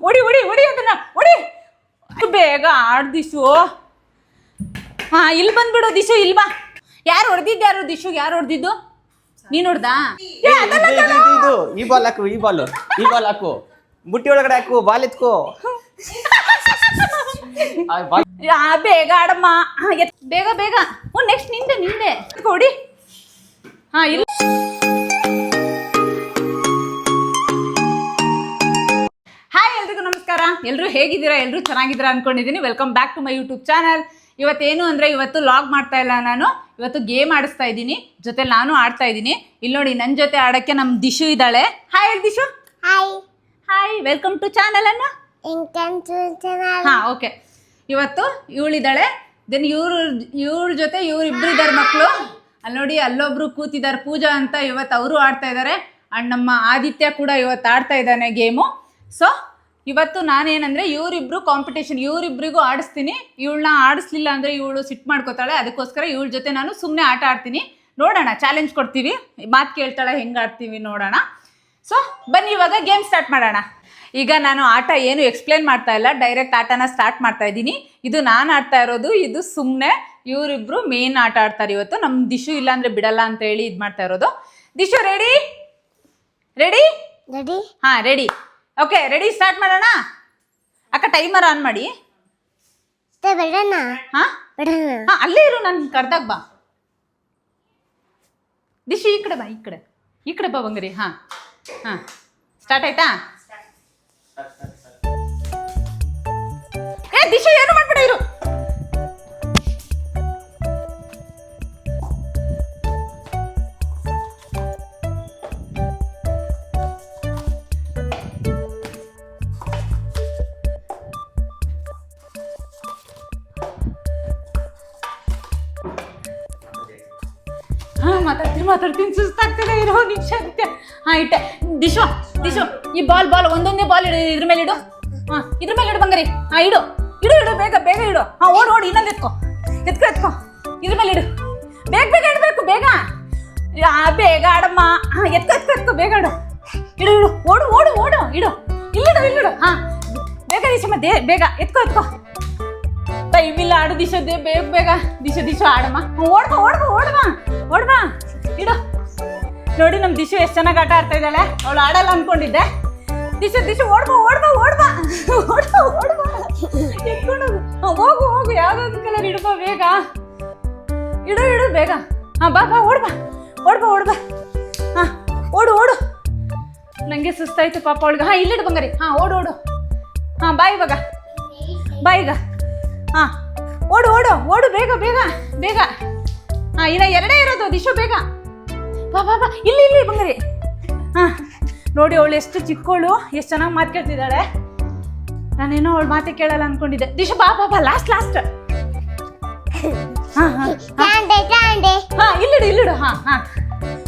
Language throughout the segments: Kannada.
ಹೊಡಿ ಹೊಡಿ ಹೊಡಿ ಅದನ್ನ ಹೊಡಿ. ಬೇಗ ಆಡ್ ದಿಶು. ಹಾ ಇಲ್ಲಿ ಬಂದ್ಬಿಡು ದಿಶು, ಇಲ್ಲಿ ಬಾ. ಯಾರು ಹೊಡೆದಿದ್ದು? ಯಾರು ದಿಶು? ಯಾರು ಹೊಡೆದಿದ್ದು? ನೀನ್ ಹೊಡ್ದಾ? ಇದು ಈ ಬಾಲ್ ಹಾಕು, ಈ ಬಾಲ್ ಹಾಕು, ಬುಟ್ಟಿ ಒಳಗಡೆ ಹಾಕು, ಬಾಲ್ ಎತ್ಕೋ. ಬೇಗ ಆಡಮ್ಮ, ಬೇಗ ಬೇಗ. ನೆಕ್ಸ್ಟ್ ನಿಂದೆ ಹೊಡಿ. ಹಾ ಇಲ್ಲ. ಹಾಯ್ ಎಲ್ರಿಗೂ ನಮಸ್ಕಾರ. ಎಲ್ಲರೂ ಹೇಗಿದ್ದೀರಾ? ಎಲ್ಲರೂ ಚೆನ್ನಾಗಿದ್ದೀರಾ ಅನ್ಕೊಂಡಿದ್ದೀನಿ. Welcome back to my YouTube channel. ಇವತ್ತೇನು ಅಂದರೆ ಇವತ್ತು ಲಾಗ್ ಮಾಡ್ತಾ ಇಲ್ಲ, ನಾನು ಇವತ್ತು ಗೇಮ್ ಆಡಿಸ್ತಾ ಇದ್ದೀನಿ. ಜೊತೆ ನಾನು ಆಡ್ತಾ ಇದ್ದೀನಿ. ಇಲ್ಲಿ ನೋಡಿ, ನನ್ನ ಜೊತೆ ಆಡೋಕ್ಕೆ ನಮ್ಮ ದಿಶು ಇದ್ದಾಳೆ. Hi Dishu. Hi hi, welcome to channel ಅನ್ನು. ಹಾಂ ಓಕೆ. ಇವತ್ತು ಇವಳಿದ್ದಾಳೆ. ದೆನ್ ಇವ್ರ ಜೊತೆ ಇವರಿಬ್ರು ಇದ್ದಾರೆ ಮಕ್ಕಳು. ಅಲ್ಲಿ ನೋಡಿ, ಅಲ್ಲೊಬ್ರು ಕೂತಿದ್ದಾರೆ, ಪೂಜಾ ಅಂತ. ಇವತ್ತು ಅವರು ಆಡ್ತಾ ಇದ್ದಾರೆ. ಆ್ಯಂಡ್ ನಮ್ಮ ಆದಿತ್ಯ ಕೂಡ ಇವತ್ತು ಆಡ್ತಾ ಇದ್ದಾನೆ ಗೇಮು. ಸೊ ಇವತ್ತು ನಾನೇನಂದರೆ ಇವರಿಬ್ರು ಕಾಂಪಿಟೇಷನ್, ಇವರಿಬ್ರಿಗೂ ಆಡಿಸ್ತೀನಿ. ಇವಳನ್ನ ಆಡಿಸ್ಲಿಲ್ಲ ಅಂದರೆ ಇವಳು ಸಿಟ್ಟು ಮಾಡ್ಕೋತಾಳೆ. ಅದಕ್ಕೋಸ್ಕರ ಇವಳ ಜೊತೆ ನಾನು ಸುಮ್ಮನೆ ಆಟ ಆಡ್ತೀನಿ. ನೋಡೋಣ, ಚಾಲೆಂಜ್ ಕೊಡ್ತೀವಿ, ಮಾತು ಕೇಳ್ತಾಳೆ, ಹೆಂಗೆ ಆಡ್ತೀವಿ ನೋಡೋಣ. ಸೊ ಬನ್ನಿ ಇವಾಗ ಗೇಮ್ ಸ್ಟಾರ್ಟ್ ಮಾಡೋಣ. ಈಗ ನಾನು ಆಟ ಏನು ಎಕ್ಸ್ಪ್ಲೇನ್ ಮಾಡ್ತಾ ಇಲ್ಲ, ಡೈರೆಕ್ಟ್ ಆಟನ ಸ್ಟಾರ್ಟ್ ಮಾಡ್ತಾ ಇದ್ದೀನಿ. ಇದು ನಾನು ಆಡ್ತಾ ಇರೋದು, ಇದು ಸುಮ್ಮನೆ ಇವರಿಬ್ರು ಮೇನ್ ಆಟ ಆಡ್ತಾರೆ ಇವತ್ತು. ನಮ್ಮ ದಿಶು ಇಲ್ಲಾಂದರೆ ಬಿಡಲ್ಲ ಅಂತ ಹೇಳಿ ಇದು ಮಾಡ್ತಾ ಇರೋದು. ದಿಶು ರೆಡಿ? ರೆಡಿ? ರೆಡಿ? ಹಾಂ ರೆಡಿ. ಓಕೆ ರೆಡಿ, ಸ್ಟಾರ್ಟ್ ಮಾಡೋಣ. ಅಕ್ಕ ಟೈಮರ್ ಆನ್ ಮಾಡಿ. ಹಾಂ ಹಾಂ, ಅಲ್ಲೇ ಇರು, ನಾನು ಕರ್ದಾಗ ಬಾ. ದಿಶು ಈ ಕಡೆ ಬಾ, ಈ ಕಡೆ ಬಾ ಬಂಗರಿ. ಹಾಂ ಹಾಂ, ಸ್ಟಾರ್ಟ್ ಆಯ್ತಾ? ದಿಶು ಏನು ಮಾಡ್ಬೇಡ, ಇರು. ಮಾತಾಡ್ತೀನಿ ಸುಸ್ತಾಗ್ತಿದೆ, ಇರೋ ನಿಮಿಷ ಆಗುತ್ತೆ. ಹಾಂ ಇಟ್ಟೆ. ದಿಶು ಈ ಬಾಲ್ ಒಂದೊಂದೇ ಬಾಲ್ ಇಡು, ಇದ್ರ ಮೇಲೆ ಇಡು. ಹಾಂ ಇದ್ರ ಮೇಲೆ ಇಡು ಬಂಗಾರಿ. ಹಾಂ ಇಡು ಬೇಗ ಇಡು. ಹಾಂ ಓಡು, ಇನ್ನೊಂದು ಎತ್ಕೋ ಇದ್ರ ಮೇಲೆ ಇಡು. ಬೇಗ ಇಡಬೇಕು, ಬೇಗ ಆಡಮ್ಮ. ಹಾಂ ಎತ್ಕೋ ಬೇಗ ಇಡು ಓಡು ಇಡು. ಇಲ್ಲಿಡು. ಹಾಂ ಬೇಗ ದಿಶಮ್ಮ, ಬೇಗ ಎತ್ಕೋ. ಟೈಮ್ ಇಲ್ಲ, ಆಡು ದಿಶು, ಬೇಗ ದಿಶು ಆಡಮ್ಮ. ಓಡ್ಬಾ ಇಡು. ನೋಡಿ ನಮ್ಮ ದಿಶು ಎಷ್ಟು ಚೆನ್ನಾಗಿ ಆಟ ಆಡ್ತಾ ಇದ್ದಾಳೆ. ಅವಳು ಆಡಲ್ಲ ಅನ್ಕೊಂಡಿದ್ದೆ. ದಿಶು ಓಡ್ಬಾ ಎತ್ಕೊಂಡು ಹೋಗು. ಯಾವ್ದೊಂದು ಕಲರ್ ಇಡ್ಬಾ, ಬೇಗ ಇಡು ಬೇಗ. ಹಾಂ ಬಾ ಓಡ್ಬಾ. ಹಾಂ ಓಡು. ನನಗೆ ಸುಸ್ತಾಯ್ತು ಪಾಪ ಅವಳಿಗೆ. ಹಾಂ ಇಲ್ಲಿಡು ಬಂಗಾರಿ. ಹಾಂ ಓಡು. ಹಾಂ ಬಾ ಈಗ. ಹಾಂ ಓಡು ಬೇಗ. ಹಾಂ ಇನ್ನ ಎರಡೇ ಇರೋದು ದಿಶು, ಬೇಗ ಬಾ ಇಲ್ಲಿ ಬಂಗಾರಿ. ಹಾಂ ನೋಡಿ, ಅವಳು ಎಷ್ಟು ಚಿಕ್ಕವಳು, ಎಷ್ಟು ಚೆನ್ನಾಗಿ ಮಾತು ಕೇಳ್ತಿದ್ದಾಳೆ. ನಾನೇನೋ ಅವಳು ಮಾತೇ ಕೇಳಲ್ಲ ಅನ್ಕೊಂಡಿದ್ದೆ. ದಿಶು ಬಾ ಲಾಸ್ಟ್. ಹಾಂ ಇಲ್ಲಿಡು.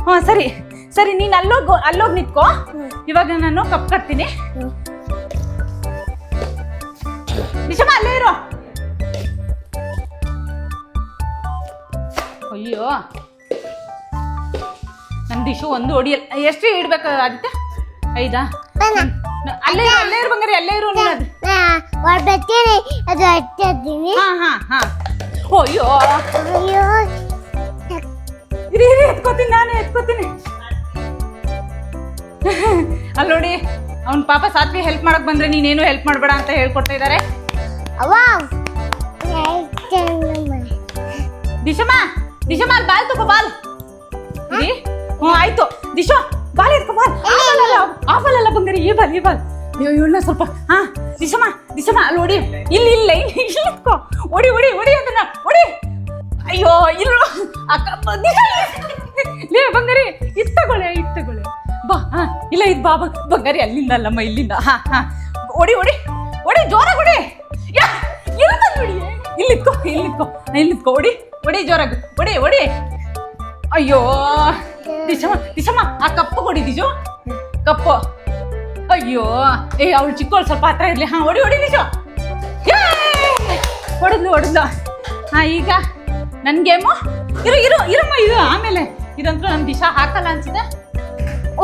ಹಾಂ ಸರಿ ನೀನು ಅಲ್ಲೋಗಿ ನಿಂತ್ಕೋ. ಇವಾಗ ನಾನು ಕಪ್ ಕಟ್ತೀನಿ. ದಿಶಮ್ಮ ಅಲ್ಲೇ ಇರೋ. ಅಯ್ಯೋ, ನನ್ನ ದಿಶು ಒಂದು ಹೊಡಿಯಲ್ಲ. ಎಷ್ಟು ಇಡ್ಬೇಕು ಆದಿತ್ಯ? 5? ಅಲ್ಲೇ ಇರು ಬಂಗಾರಿ, ಅಲ್ಲೇ ಇರು. ಹಾಂ ಅಯ್ಯೋ ಇರಿ ನಾನು ಎತ್ಕೋತೀನಿ. ಅಲ್ಲಿ ನೋಡಿ, ಅವ್ನ ಪಾಪ ಸಾತ್ವಿ ಹೆಲ್ಪ್ ಮಾಡಕ್ ಬಂದ್ರೆ ನೀನೇನು ಹೆಲ್ಪ್ ಮಾಡಬೇಡ ಅಂತ ಹೇಳ್ಕೊಡ್ತಾ ಇದ್ದಾರೆ. ದಿಶಮ್ಮ ಅಲ್ಲಿ ಬಾಲ್ ತಗೋ, ಬಾಲ್. ಆಯ್ತು ದಿಶು, ಬಾಲ್ ಎತ್ಕೋ. ಆಫಲ್ಲ ಬಂಗಾರಿ, ಈ ಬಾಲ್. ಅಯ್ಯೋ ಇವಳನ್ನ ಸ್ವಲ್ಪ. ಹಾಂ ದಿಶಮ್ಮ ಅಲ್ಲಿ ಹೊಡಿ. ಇಲ್ಲಿ ಎತ್ಕೋ. ಹೊಡಿ ಅದನ್ನ ಹೊಡಿ. ಅಯ್ಯೋ ಇಲ್ಲ ಲೇ ಬಂಗಾರಿ, ಇತ್ತಗೊಳ್ಳೆ ಬಾ. ಹಾಂ ಇಲ್ಲ ಇದು ಬಾ ಬಂಗಾರಿ, ಅಲ್ಲಿಂದ ಅಲ್ಲಮ್ಮ, ಇಲ್ಲಿಂದ. ಹಾಂ ಹೊಡಿ ಜೋರಾಗಿ ಹೊಡಿ. ಇಲ್ಲಿತ್ಕೋ ಹೊಡಿ ಜೋರಾಗಿ ಹೊಡಿ. ಅಯ್ಯೋ ದಿಶಮ್ಮ ಆ ಕಪ್ಪು ಕೊಡಿ ದಿಶು, ಕಪ್ಪು. ಅಯ್ಯೋ ಅವಳು ಚಿಕ್ಕವಳು, ಸ್ವಲ್ಪ ಹತ್ರ ಇರಲಿ. ಹಾಂ ಹೊಡಿ ದಿಶು. ಹೊಡೆದ್ಲು. ಹಾಂ ಈಗ ನನ್ನ ಗೇಮು. ಇರಮ್ಮ, ಇದು ಆಮೇಲೆ. ಇದಂತೂ ನಮ್ಮ ದಿಶಾ ಹಾಕಲ್ಲ ಅನ್ಸುತ್ತೆ.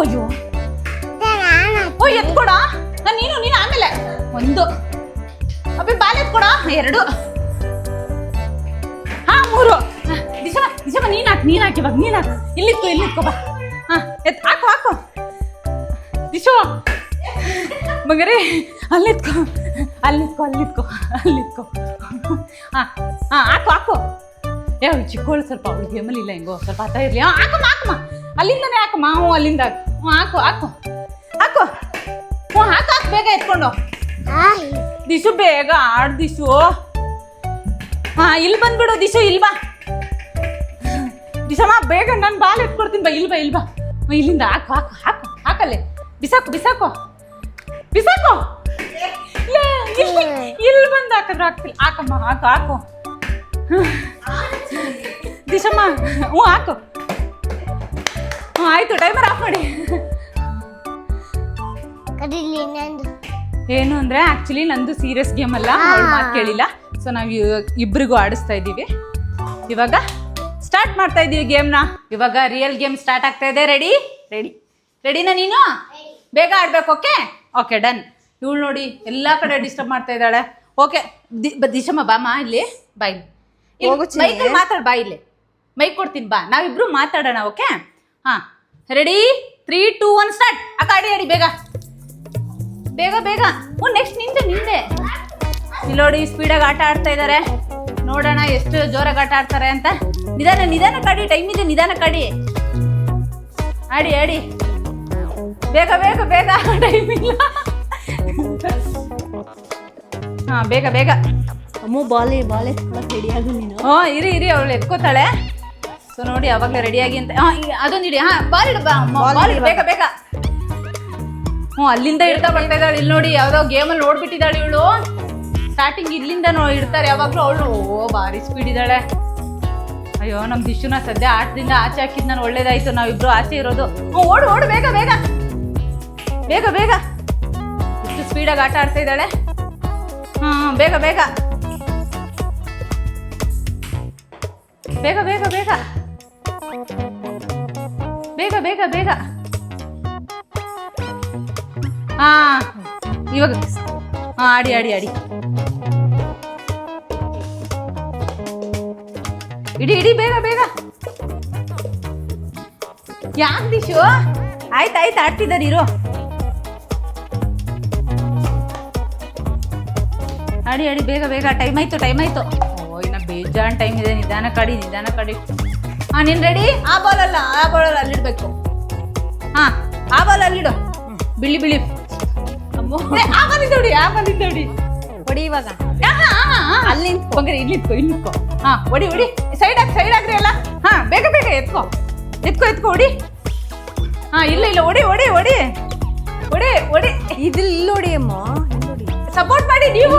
ಅಯ್ಯೋ ಎತ್ಕೊಡ. ನೀನು ಆಮೇಲೆ. ಒಂದು. ಅಬ್ಬಿ ಬಾಲ್ ಎತ್ಕೊಡ. 2. ಹಾ 3. ದಿಶಮ್ಮ ನೀನ್ ಹಾಕಿ ಇವಾಗ ನೀನ್ ಹಾಕು. ಇಲ್ಲಿತ್ಕೋ ಬಾ. ಹಾ ಹಾಕು ದಿಶು ಮಗರೇ ಅಲ್ಲಿತ್ಕೋ. ಹಾ ಹಾಕು. ಚಿಕ್ಕೋಳು ಸ್ವಲ್ಪ ಅವಳು ಗೇಮಲ್ಲಿ ಇಲ್ಲ, ಹೆಂಗೋ ಸ್ವಲ್ಪ ಹತ್ತ ಇರ್ಲಿ. ಹಾಕಮ್ಮ ಅಲ್ಲಿಂದಾನೆ ಹಾಕಮ್ಮ. ಅಲ್ಲಿಂದ ಹಾಕು ಬೇಗ ಎತ್ಕೊಂಡು. ದಿಶು ಬೇಗ ಆಡ್ ದಿಶು. ಹಾ ಇಲ್ಲಿ ಬಂದ್ಬಿಡು ದಿಶು. ಇಲ್ಬಾ ದಿಶಮ್ಮ ಬೇಗ ನಾನು ಬಾಲ್ ಎತ್ಕೊಡ್ತೀನಿ ಬಾ. ಇಲ್ಬಾ ಇಲ್ಲಿಂದ ಹಾಕಲ್ಲೇ. ಬಿಸಾಕು ಇಲ್ಲಿ ಬಂದು ಹಾಕಿದ್ರೆ ಆಗ್ತಿಲ್ಲ. ಹಾಕಮ್ಮ ಹಾಕು ದಿಶಮ್ಮ. ಹಾಕು. ಆಯ್ತು, ಟೈಮರ್ ಆಫ್ ಮಾಡಿ. ಏನು ಅಂದ್ರೆ ಆಕ್ಚುಲಿ ನಂದು ಸೀರಿಯಸ್ ಗೇಮ್ ಅಲ್ಲ, ಅವಳು ಮಾತು ಕೇಳಿಲ್ಲ. ಸೊ ನಾವು ಇಬ್ಬರಿಗೂ ಆಡಿಸ್ತಾ ಇದ್ದೀವಿ. ಇವಾಗ ಸ್ಟಾರ್ಟ್ ಮಾಡ್ತಾ ಇದ್ದೀವಿ ಗೇಮ್ನ. ಇವಾಗ ರಿಯಲ್ ಗೇಮ್ ಸ್ಟಾರ್ಟ್ ಆಗ್ತಾ ಇದೆ. ರೆಡಿನಾ ನೀನು? ಬೇಗ ಆಡ್ಬೇಕು. Okay done. ಇವಳು ನೋಡಿ ಎಲ್ಲಾ ಕಡೆ ಡಿಸ್ಟರ್ಬ್ ಮಾಡ್ತಾ ಇದ್ದಾಳೆ. ಓಕೆ ದಿಶಮ್ಮ ಬಾಮ ಇಲ್ಲಿ ಬಾಯ್. ಮೈಕಲ್ಲಿ ಮಾತಾಡ್ ಬಾ. ಇಲ್ಲಿ ಮೈಕ್ ಕೊಡ್ತೀನಿ ಬಾ, ನಾವಿಬ್ರು ಮಾತಾಡೋಣ. ಓಕೆ ಹಾ ರೆಡಿ 3 2 1 ಸ್ಟಾರ್ಟ್. ಆಡಿ ಬೇಗ. ನೆಕ್ಸ್ಟ್ ನಿಂದೆ ಇಲ್ಲಿ ನೋಡಿ ಸ್ಪೀಡಾಗಿ ಆಟ ಆಡ್ತಾ ಇದ್ದಾರೆ. ನೋಡೋಣ ಎಷ್ಟು ಜೋರಾಗಿ ಆಟ ಆಡ್ತಾರೆ ಅಂತ. ನಿಧಾನ ಕಾಡಿ, ಟೈಮ್ ಇದೆ. ನಿಧಾನ ಕಾಡಿ. ಆಡಿ ಬೇಗ ಟೈಮ್ ಇಲ್ಲ. ಹಾ ಬೇಗ ಅಮ್ಮ ಬಾಲ್ ರೆಡಿ ಆಗಿ ನೀನು. ಇರಿ ಅವಳು ಎತ್ಕೋತಾಳೆ. ಸೊ ನೋಡಿ ಅವಾಗಲೇ ರೆಡಿಯಾಗಿ ಅಂತ. ಅದೊಂದು ಇಡಿ. ಬಾಲ್ ಇಡು ಬೇಗ. ಅಲ್ಲಿಂದ ಇಡ್ತಾ ಬರ್ತಾ ಇದ್ದಾಳೆ. ಇಲ್ಲಿ ನೋಡಿ ಯಾವ್ದೋ ಗೇಮಲ್ಲಿ ನೋಡ್ಬಿಟ್ಟಿದ್ದಾಳೆ ಇವಳು. ಸ್ಟಾರ್ಟಿಂಗ್ ಇಲ್ಲಿಂದ ಇಡ್ತಾರೆ ಯಾವಾಗ್ಲೂ. ಅವಳು ಭಾರಿ ಸ್ಪೀಡ್ ಇದ್ದಾಳೆ. ಅಯ್ಯೋ ನಮ್ ದಿಶುನ ಸದ್ಯ ಆಟದಿಂದ ಆಚೆ ಹಾಕಿದ್ ನಾನು ಒಳ್ಳೇದಾಯ್ತು. ನಾವಿಬ್ರು ಆಚೆ ಇರೋದು. ಓಡು ಬೇಗ ಇಷ್ಟು ಸ್ಪೀಡಾಗಿ ಆಟ ಆಡ್ತಾ ಇದ್ದಾಳೆ. ಬೇಗ ಬೇಗ ಇವಾಗ ಆಡಿ ಇಡಿ ಬೇಗ ಯಾಕೆ ದಿಶು? ಆಯ್ತು ಆಡ್ತಿದ್ದಾರೆ ಇರೋ. ಆಡಿ ಬೇಗ ಟೈಮ್ ಆಯ್ತು. ಇನ್ನ ಬೇಜಾನ್ ಟೈಮ್ ಇದೆ. ನಿಧಾನ ಕಾಡಿ. ನೀನ್ ರೆಡಿ? ಆ ಬಾಲ್ ಅಲ್ಲ ಅಲ್ಲಿಡ್ಬೇಕು. ಆ ಬಾಲ್ ಅಲ್ಲಿಡು. ಬಿಳಿ ಆ ಬಾಲಿಂದ ಹೊಡಿ. ಹೊಡಿ ಇವಾಗ. ಅಲ್ಲಿ ಇಲ್ಲಿ ನಿಂತ್ಕೋ. ಹೊಡಿ ಸೈಡ್ ಆಗ್ರಿ ಎಲ್ಲ. ಬೇಗ ಎತ್ಕೋ ಹೊಡಿ. ಇಲ್ಲ ಹೊಡಿ. ಇದಿಲ್ಲಿ ನೋಡಿ ಅಮ್ಮ, ಸಪೋರ್ಟ್ ಮಾಡಿ ನೀವು.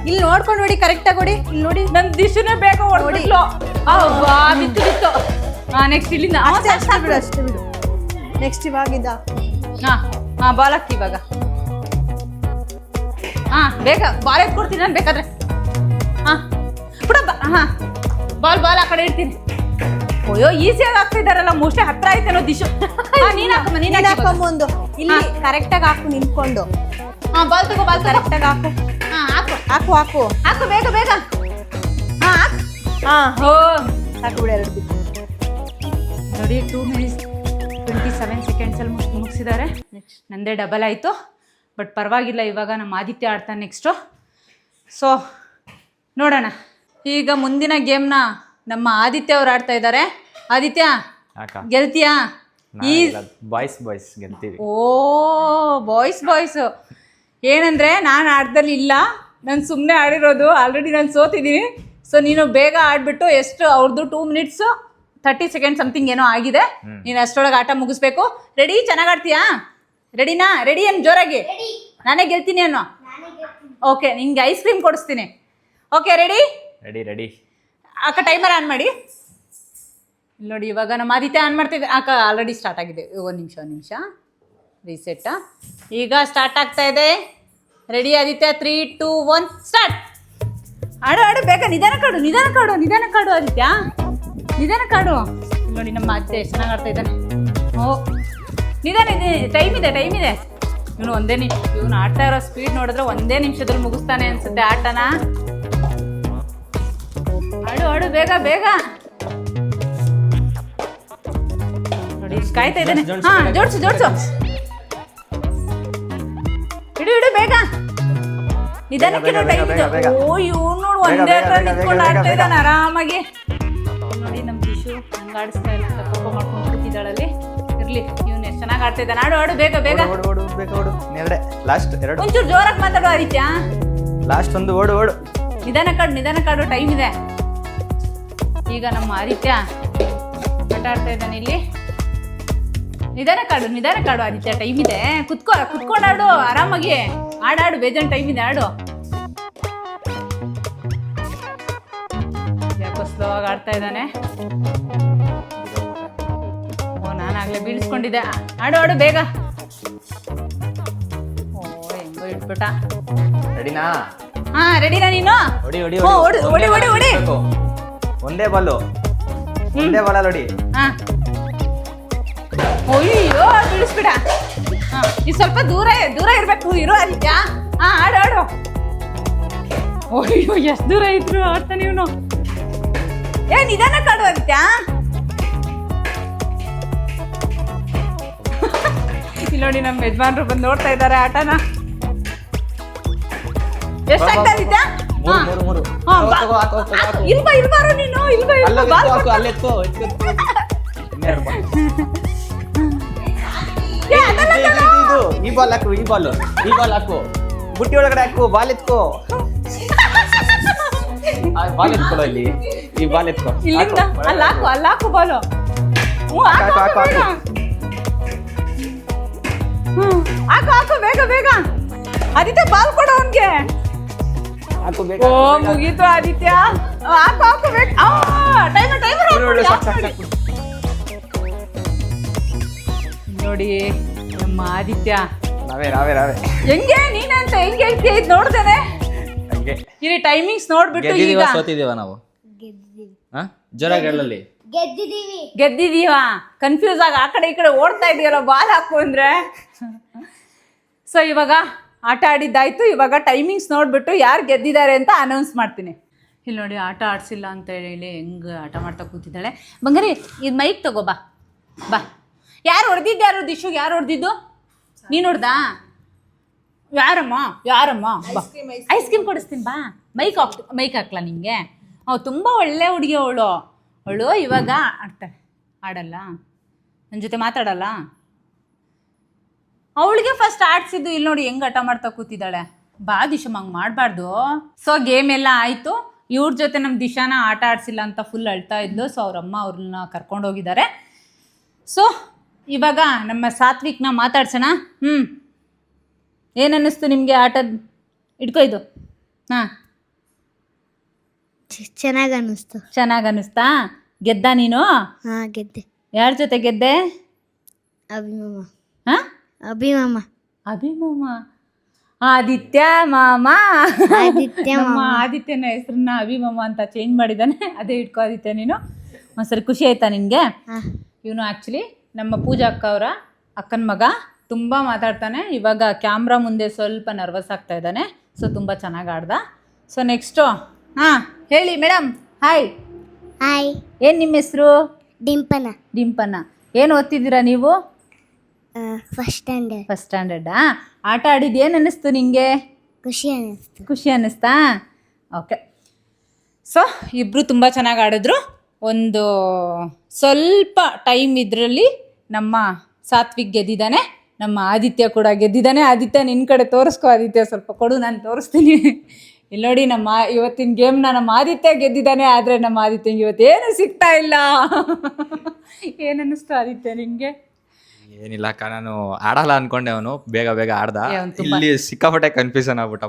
ಇಲ್ಲಿ ನೋಡ್ಕೊಂಡು ನೋಡಿ, ಕರೆಕ್ಟ್ ಆಗಿ ಹೊಡಿ. ಇಲ್ಲಿ ನೋಡಿ ನನ್ ದಿಶುನೇ ಬೇಗ ಹೊಡ್ಬಿಟ್ಲು. ಬಿತ್ತು. ನೆಕ್ಸ್ಟ್ ಇಲ್ಲಿಂದ ಅಷ್ಟೇ ಬಿಡು. ನೆಕ್ಸ್ಟ್ ಇವಾಗಿದ್ದ. ಬಾಲ್ ಹಾಕಿ ಇವಾಗ. ಬೇಗ ಬಾಲ್ ಎತ್ಕೊಡ್ತೀನಿ ನಾನು ಬೇಕಾದ್ರೆ. ಬಾಲ್ ಆ ಕಡೆ ಇಡ್ತೀನಿ. ಅಯ್ಯೋ ಈಸಿಯಾಗಿ ಹಾಕ್ತಾ ಇದಾರಲ್ಲ. ಮೋಸ್ಟ್ಲಿ ಹತ್ರ ಆಯ್ತೇನೋ ದಿಶು. ನೀನ್ ಹಾಕಮ್ಮ ಒಂದು. ಇಲ್ಲಿ ಕರೆಕ್ಟ್ ಆಗಿ ಹಾಕು ನಿಂತ್ಕೊಂಡು. ಬಾಲ್ ತಗೋ. ಕರೆಕ್ಟ್ ಆಗಿ ಹಾಕು. ಬೇಗ. ಸಾಕು ಬಿಡು. 2 ಬಿತ್ತು ನೋಡಿ. 2 minutes 27 seconds ಅಲ್ಲಿ ಮುಗಿಸಿದ್ದಾರೆ. ನಂದೇ ಡಬಲ್ ಆಯಿತು. ಬಟ್ ಪರವಾಗಿಲ್ಲ. ಇವಾಗ ನಮ್ಮ ಆದಿತ್ಯ ಆಡ್ತಾನೆ ನೆಕ್ಸ್ಟು. ಸೊ ನೋಡೋಣ. ಈಗ ಮುಂದಿನ ಗೇಮ್ನ ನಮ್ಮ ಆದಿತ್ಯ ಅವ್ರು ಆಡ್ತಾ ಇದ್ದಾರೆ. ಆದಿತ್ಯ ಗೆಲ್ತೀಯಾ? ಬಾಯ್ಸ್ ಗೆಲ್ತೀವಿ. ಬಾಯ್ಸ್ ಏನಂದ್ರೆ ನಾನು ಆಟದಲ್ಲಿ ಇಲ್ಲ, ನಾನು ಸುಮ್ಮನೆ ಆಡಿರೋದು. ಆಲ್ರೆಡಿ ನಾನು ಸೋತಿದ್ದೀನಿ. ಸೊ ನೀನು ಬೇಗ ಆಡ್ಬಿಟ್ಟು ಎಷ್ಟು ಅವ್ರದ್ದು 2 minutes 30 seconds ಸಮಥಿಂಗ್ ಏನೋ ಆಗಿದೆ. ನೀನು ಅಷ್ಟರೊಳಗೆ ಆಟ ಮುಗಿಸ್ಬೇಕು. ರೆಡಿ? ಚೆನ್ನಾಗಿ ಆಡ್ತೀಯಾ? ರೆಡಿನಾ? ರೆಡಿ ಏನು ಜೋರಾಗಿ? ನಾನೇ ಗೆಲ್ತೀನಿ ಅನ್ನೋ. ಓಕೆ, ನಿಂಗೆ ಐಸ್ ಕ್ರೀಮ್ ಕೊಡಿಸ್ತೀನಿ. Okay ready? ಅಕ್ಕ ಟೈಮರ್ ಆನ್ ಮಾಡಿ. ನೋಡಿ ಇವಾಗ ನಮ್ಮ ಆದಿತ್ಯ ಆನ್ ಮಾಡ್ತಿದ್ದೆ. ಅಕ್ಕ ಆಲ್ರೆಡಿ ಸ್ಟಾರ್ಟ್ ಆಗಿದೆ. ಒಂದು ನಿಮಿಷ ರೀಸೆಟ್. ಈಗ ಸ್ಟಾರ್ಟ್ ಆಗ್ತಾ ಇದೆ. ರೆಡಿ ಆದಿತ್ಯ? 3 2 1 ಸ್ಟಾರ್ಟ್. ಆಡು ಬೇಗ. ನಿಧಾನ ಕಾಡು ಆದಿತ್ಯ. ನಿಧಾನ ಕಾಡು. ನೋಡಿ ನಮ್ಮ ಆದಿತ್ಯ ಎಷ್ಟು ಚೆನ್ನಾಗಿ ಆಡ್ತಾ ಇದ್ದಾನೆ. ನಿಧಾನ ಇದೆ. ಟೈಮ್ ಇದೆ. ಇವನು ಇವನು ಆಡ್ತಾ ಇರೋ ಸ್ಪೀಡ್ ನೋಡಿದ್ರೆ ಒಂದೇ ನಿಮಿಷದಲ್ಲಿ ಮುಗಿಸ್ತಾನೆ ಅನ್ಸುತ್ತೆ ಆಟನ. ಆಡು ಬೇಗ ಬೇಗ ನೋಡಿ ಕಾಯ್ತಾ ಇದ್ದಾನೆ. ಹಾ ಜೋಡ್ಸು ಇಡು ಬೇಗ. ನಿಧಾನಕ್ಕೆ ಟೈಮ್ ಇದೆ. ಓ ಇವ್ನು ನೋಡು ಒಂದೇ ಹತ್ರ ನಿಂತ್ಕೊಂಡು ಆಡ್ತಾ ಇದ್ದಾನೆ ಆರಾಮಾಗಿ. ನೋಡಿ ನಮ್ ದಿಶು ಹಂಗ ಆಡಿಸ್ತಾ ಇಲ್ಲ, ಕೋಪ ಮಾಡ್ಕೊಂಡು ಕೂತಿದ್ದಾಳಲ್ಲಿ. ಇರ್ಲಿ ಇವ್ನು ಎಷ್ಟು ಚೆನ್ನಾಗಿ ಆಡ್ತಾ ಇದ್ದಾನೆ. ಆಡು ಬೇಗ ಬೇಗ. ಒಂಚೂರು ಜೋರಾಗಿ ಮಾತಾಡು ಆದಿತ್ಯ. ಲಾಸ್ಟ್ ಒಂದು ಓಡು. ನಿಧಾನ ಕಾಡು ಟೈಮ್ ಇದೆ. ಈಗ ನಮ್ಮ ಆದಿತ್ಯ ಆಟ ಆಡ್ತಾ ಇದ್ದಾನೆ ಇಲ್ಲಿ. ನಿಧಾನ ಕಾಡು ಆದಿತ್ಯ, ಟೈಮ್ ಇದೆ. ಕುತ್ಕೊಂಡು ಆಡು ಆರಾಮಾಗಿ. ಆಡು ಬೇಜಾನ್ ಟೈಮ್ ಇದೆ, ಆಡು. ಯಾಕೋ ಸ್ಲೋ ಆಗಿ ಆಡ್ತಾ ಇದ್ದಾನೆ. ಓ ನಾನಾಗ್ಲೇ ಬೀಳಿಸ್ಕೊಂಡಿದ್ದೆ. ಆಡು ಬೇಗ. ಓ ಹೆಂಗೋ ಇಟ್ಬಿಟ್ಟ. ರೆಡಿನಾ? ಹಾ ರೆಡಿನಾ ನೀನು? ಓಡಿ. ಒಂದೇ ಬಾಲು ನೋಡಿ. ಹಾ ಅಯ್ಯೋ ಬಿಡಿಸ್ಬಿಡ. ಹಾ ಇದು ಸ್ವಲ್ಪ ದೂರ ಇರ್ಬೇಕು. ಇರೋ ಆದಿತ್ಯ. ಹಾ ಆಡು. ಅಯ್ಯೋ ಎಷ್ಟು ದೂರ ಇದ್ರು ಆಡ್ತಾನೆ ಇವನು. ನಿಧಾನ ಕಾಡು ಆದಿತ್ಯ. ಇಲ್ಲಿ ನೋಡಿ ನಮ್ಮ ಯಜಮಾನ್ರು ಬಂದು ನೋಡ್ತಾ ಇದ್ದಾರೆ ಆಟನ. ಎಷ್ಟಾಗ್ತಾ ಆದಿತ್ಯ? ಇಲ್ಬಾರು ನೀನು. ಈ ಬಾಲ್ ಹಾಕು. ಬುಟ್ಟಿ ಒಳಗಡೆ ಹಾಕು. ಬಾಲ್ ಎತ್ಕೋ. ಬಾಲ್ ಎತ್ಕೊಳ್ಳೋ ಇಲ್ಲಿ. ಈ ಬಾಲ್ ಎತ್ಕೋ. ಅಲ್ಲಾಕು ಬಾಲು. ಹಾಕು ಬೇಗ. ಆದಿತ್ಯ ಬಾಲ್ ಕೊಡು ಅವನ್ಗೆ. ಓ ಮುಗೀತು ಆದಿತ್ಯ. ಹಾಕು ಬೇಗ. ನೋಡಿ ನಮ್ಮ ಆದಿತ್ಯ ಹೆಂಗೆ ನೀನಂತ ಹೆಂಗೆ ಹೇಳ್ತೀಯ? ಇದು ನೋಡ್ದೇನೆ ಇಲ್ಲಿ ಟೈಮಿಂಗ್ಸ್ ನೋಡ್ಬಿಟ್ಟು ಈಗ ಸೋತಿದೀವ ನಾವು. ಜೋರಾಗಿ ಹೇಳಲ್ಲಿ. ಗೆದ್ದಿದೀವಾ? ಕನ್ಫ್ಯೂಸ್ ಆಗಿ ಆ ಕಡೆ ಈ ಕಡೆ ಓಡ್ತಾ ಇದೆಯಲ್ಲ ಬಾಲ್ ಹಾಕು ಅಂದ್ರೆ. ಸೊ ಇವಾಗ ಆಟ ಆಡಿದ್ದಾಯ್ತು. ಇವಾಗ ಟೈಮಿಂಗ್ಸ್ ನೋಡ್ಬಿಟ್ಟು ಯಾರು ಗೆದ್ದಿದ್ದಾರೆ ಅಂತ ಅನೌನ್ಸ್ ಮಾಡ್ತೀನಿ. ಇಲ್ಲಿ ನೋಡಿ ಆಟ ಆಡಿಸಿಲ್ಲ ಅಂತ ಹೇಳಿ ಹೆಂಗೆ ಆಟ ಮಾಡ್ತಾ ಕೂತಿದ್ದಾಳೆ. ಬಂಗಾರಿ ಇದು ಮೈಕ್ ತಗೋ ಬಾ. ಯಾರು ಹೊಡೆದಿದ್ದು? ದಿಶುಗೆ ಯಾರು ಹೊಡೆದಿದ್ದು? ನೀನು ಹೊಡ್ದಾ? ಯಾರಮ್ಮ ಬಾ ಐಸ್ ಕ್ರೀಮ್ ಕೊಡಿಸ್ತೀನಿ ಬಾ. ಮೈಕ್ ಹಾಕ್ಲಾ ನಿಂಗೆ? ತುಂಬ ಒಳ್ಳೆ ಹುಡುಗಿ ಅವಳು ಇವಾಗ ಆಡಲ್ಲ, ನನ್ನ ಜೊತೆ ಮಾತಾಡಲ್ಲ. ಅವಳಿಗೆ ಫಸ್ಟ್ ಆಡ್ಸಿದ್ದು. ಇಲ್ಲಿ ನೋಡಿ ಹೆಂಗೆ ಆಟ ಮಾಡ್ತಾ ಕೂತಿದ್ದಾಳೆ. ಬಾ ದಿಶಮ್ಮ ಹಂಗೆ ಮಾಡಬಾರ್ದು. ಸೊ ಗೇಮ್ ಎಲ್ಲ ಆಯಿತು. ಇವ್ರ ಜೊತೆ ನಮ್ಮ ದಿಶಾನ ಆಟ ಆಡಿಸಿಲ್ಲ ಅಂತ ಫುಲ್ ಅಳ್ತಾ ಇದ್ಲು. ಸೊ ಅವ್ರಮ್ಮ ಅವ್ರನ್ನ ಕರ್ಕೊಂಡೋಗಿದ್ದಾರೆ. ಸೊ ಇವಾಗ ನಮ್ಮ ಸಾತ್ವಿಕ್ನ ಮಾತಾಡ್ಸೋಣ. ಏನನ್ನಿಸ್ತು ನಿಮಗೆ ಆಟದ? ಇಟ್ಕೋ ಇದು. ಹಾಂ ಚೆನ್ನಾಗಿ ಅನ್ನಿಸ್ತಾ? ಗೆದ್ದ ನೀನು? ಹಾಂ ಗೆದ್ದೆ. ಯಾರ ಜೊತೆ ಗೆದ್ದೆ? ಅಭಿಮಾಮ. ಹಾಂ ಅಭಿಮಾಮ. ಆದಿತ್ಯ ಮಾಮ. ನಮ್ಮ ಆದಿತ್ಯನ ಹೆಸರನ್ನ ಅಭಿಮಾಮ ಅಂತ ಚೇಂಜ್ ಮಾಡಿದ್ದಾನೆ. ಅದೇ ಇಟ್ಕೋ ಆದಿತ್ಯ ನೀನು. ಒಂದ್ಸರಿ ಖುಷಿ ಆಯ್ತಾ ನಿನಗೆ? ಇವನು ಆ್ಯಕ್ಚುಲಿ ನಮ್ಮ ಪೂಜಾ ಅಕ್ಕ ಅವರ ಅಕ್ಕನ ಮಗ. ತುಂಬ ಮಾತಾಡ್ತಾನೆ. ಇವಾಗ ಕ್ಯಾಮ್ರಾ ಮುಂದೆ ಸ್ವಲ್ಪ ನರ್ವಸ್ ಆಗ್ತಾ ಇದ್ದಾನೆ. ಸೊ ತುಂಬ ಚೆನ್ನಾಗಿ ಆಡ್ದ. ಸೊ ನೆಕ್ಸ್ಟು ಹೇಳಿ ಮೇಡಮ್. ಹಾಯ್. ಏನು ನಿಮ್ಮ ಹೆಸರು? ಡಿಂಪನ. ಏನು ಓದ್ತಿದ್ದೀರಾ ನೀವು? ಫಸ್ಟ್ ಸ್ಟ್ಯಾಂಡರ್ಡಾ? ಆಟ ಆಡಿದ್ದು ಏನು ಅನ್ನಿಸ್ತು ನಿಮಗೆ? ಖುಷಿ ಅನ್ನಿಸ್ತಾ? ಓಕೆ. ಸೊ ಇಬ್ಬರು ತುಂಬ ಚೆನ್ನಾಗಿ ಆಡಿದ್ರು. ಒಂದು ಸ್ವಲ್ಪ ಟೈಮ್ ಇದರಲ್ಲಿ ನಮ್ಮ ಸಾತ್ವಿಕ್ ಗೆದ್ದಿದ್ದಾನೆ, ನಮ್ಮ ಆದಿತ್ಯ ಕೂಡ ಗೆದ್ದಿದ್ದಾನೆ. ಆದಿತ್ಯ ನಿನ್ನ ಕಡೆ ತೋರಿಸ್ಕೊ. ಆದಿತ್ಯ ಸ್ವಲ್ಪ ಕೊಡು, ನಾನು ತೋರಿಸ್ತೀನಿ. ಇಲ್ಲಿ ನೋಡಿ ನಮ್ಮ ಇವತ್ತಿನ ಗೇಮ್ನ ನಮ್ಮ ಆದಿತ್ಯ ಗೆದ್ದಿದ್ದಾನೆ. ಆದರೆ ನಮ್ಮ ಆದಿತ್ಯಂಗೆ ಇವತ್ತೇನು ಸಿಗ್ತಾ ಇಲ್ಲ. ಏನನ್ನಿಸ್ತು ಆದಿತ್ಯ ನಿಮಗೆ? ಏನಿಲ್ಲ ಅಕ್ಕ, ನಾನು ಆಡಲ್ಲ ಅನ್ಕೊಂಡೆ. ಅವನು ಬೇಗ ಆಡ್ದ. ಇಲ್ಲಿ ಸಿಕ್ಕಾಪಟ್ಟೆ ಕನ್ಫ್ಯೂಷನ್ ಆಗ್ಬಿಟ್ಟ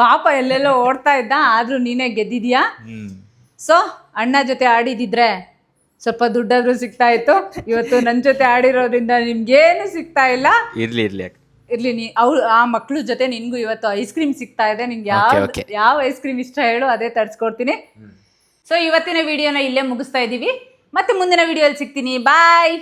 ಪಾಪ. ಎಲ್ಲೆಲ್ಲೋ ಓಡ್ತಾ ಇದ್ದ, ಆದ್ರೂ ನೀನೇ ಗೆದ್ದಿದ್ಯಾ. ಸೊ ಅಣ್ಣ ಜೊತೆ ಆಡಿದಿದ್ರೆ ಸ್ವಲ್ಪ ದುಡ್ಡಾದ್ರೂ ಸಿಗ್ತಾ ಇತ್ತು. ಇವತ್ತು ನನ್ನ ಜೊತೆ ಆಡಿರೋದ್ರಿಂದ ನಿಮ್ಗೇನು ಸಿಗ್ತಾ ಇಲ್ಲ. ಇರ್ಲಿ ನೀ ಆ ಮಕ್ಳ ಜೊತೆ ನಿನ್ಗೂ ಇವತ್ತು ಐಸ್ ಕ್ರೀಮ್ ಸಿಗ್ತಾ ಇದೆ. ನಿನ್ಗೆ ಯಾವ ಐಸ್ ಕ್ರೀಮ್ ಇಷ್ಟ ಹೇಳು, ಅದೇ ತರಿಸ್ಕೊಡ್ತೀನಿ. ಸೊ ಇವತ್ತಿನ ವಿಡಿಯೋನ ಇಲ್ಲೇ ಮುಗಿಸ್ತಾ ಇದ್ದೀವಿ. ಮತ್ತೆ ಮುಂದಿನ ವಿಡಿಯೋಲಿ ಸಿಗ್ತೀನಿ. ಬಾಯ್.